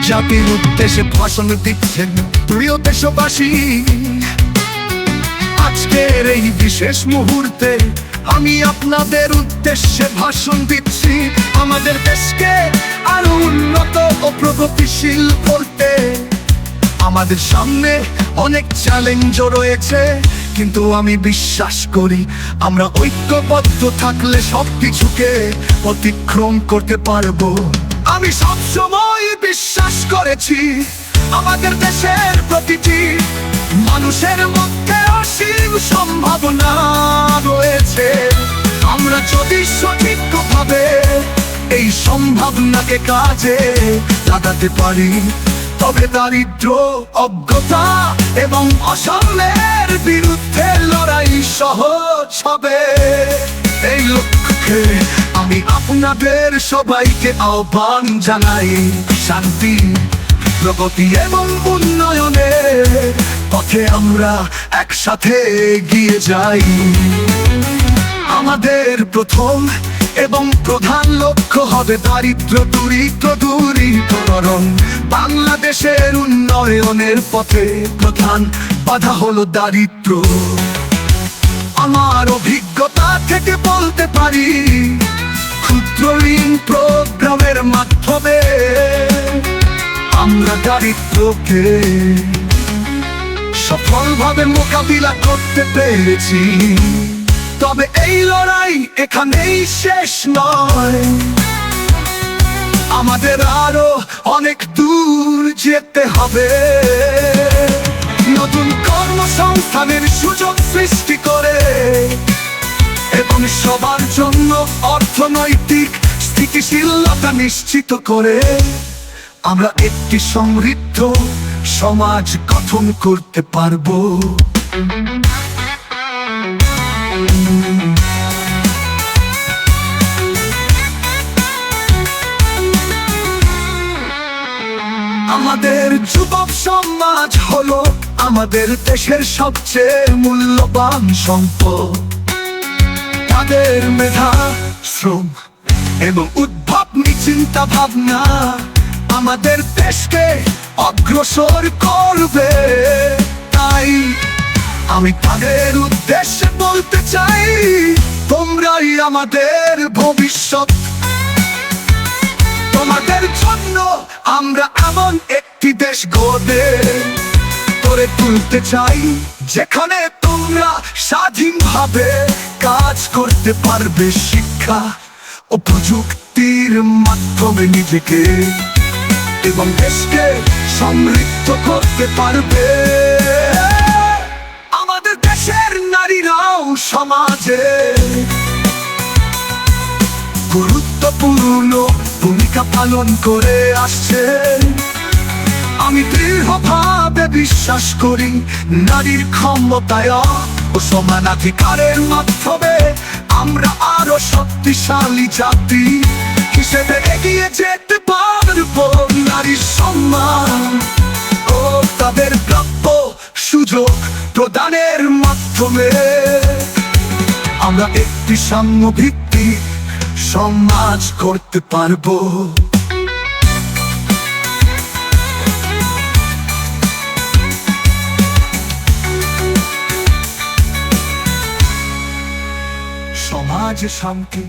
জাতির উদ্দেশ্যে ভাষণ দিচ্ছেন প্রিয় দেশবাসী। আজকের এই বিশেষ মুহূর্তে আমি আপনাদের উদ্দেশ্যে ভাষণ দিচ্ছি। আমাদের দেশকে আরো উন্নত ও প্রগতিশীল করতে আমাদের সামনে অনেক চ্যালেঞ্জ রয়েছে, কিন্তু আমি বিশ্বাস করি আমরা ঐক্যবদ্ধ থাকলে সবকিছুকে অতিক্রম করতে পারবো। আমি সবসময় বিশ্বাস করেছি আমাদের দেশের প্রতিটি মানুষের মধ্যে অসীম সম্ভাবনা রয়েছে। আমরা যদি সঠিকভাবে এই সম্ভাবনাকে কাজে লাগাতে পারি, তবে দারিদ্র, অজ্ঞতা এবং অসাম্যের বিরুদ্ধে লড়াই সহজ হবে। এই লক্ষ্যে আমি আপনাদের সবাইকে আহ্বান জানাই, শান্তি, প্রগতি এবং উন্নয়নের পথে আমরা একসাথে এগিয়ে যাই। আমাদের প্রথম এবং প্রধান লক্ষ্য হবে দারিদ্র দূরীকরণ। বাংলাদেশের উন্নয়নের পথে প্রধান বাধা হলো দারিদ্র। আমার অভিজ্ঞতা থেকে বলতে পারি, ক্ষুদ্র ঋণ প্রোগ্রামের মাধ্যমে আমরা দারিদ্রকে সফলভাবে মোকাবিলা করতে পেরেছি। তবে এই লড়াই এখানেই শেষ নয়, আমাদের আরো অনেক দূর যেতে হবে। নতুন কর্মসংস্থানের সুযোগ সৃষ্টি করে এবং সবার জন্য অর্থনৈতিক স্থিতিশীলতা নিশ্চিত করে আমরা একটি সমৃদ্ধ সমাজ গঠন করতে পারবো। আমাদের যুবক সমাজ হলো আমাদের দেশের সবচেয়ে মূল্যবান সম্পদ। তাদের মেধা, শ্রম এবং উদ্ভাবনী চিন্তা ভাবনা আমাদের দেশকে অগ্রসর করবে। তাই আমি তাদের উদ্দেশ্যে বলতে চাই, তোমরাই আমাদের ভবিষ্যৎ। তোমাদের জন্য আমরা এমন একটি দেশ গড়ে তুলতে চাই, যেখানে তোমরা স্বাধীনভাবে কাজ করতে পারবে, শিক্ষা ও প্রযুক্তির মাধ্যমে নিজেকে এবং দেশকে সমৃদ্ধ করতে পারবে। আমাদের দেশের নারীরাও সমাজে গুরুত্বপূর্ণ ভূমিকা পালন করে আসছে। আমি দৃঢ়ভাবে বিশ্বাস করি, নারীর ক্ষমতায়ন ও সমানাধিকারের মাধ্যমে আমরা আরো শক্তিশালী জাতি হিসেবে এগিয়ে যেতে পারবো। নারীর সম্মান ও তাদের প্রাপ্য সুযোগ প্রদানের মাধ্যমে আমরা একটি সাম্যভিত্তিক সমাজ করতে পারবো। সমাজ শান্তি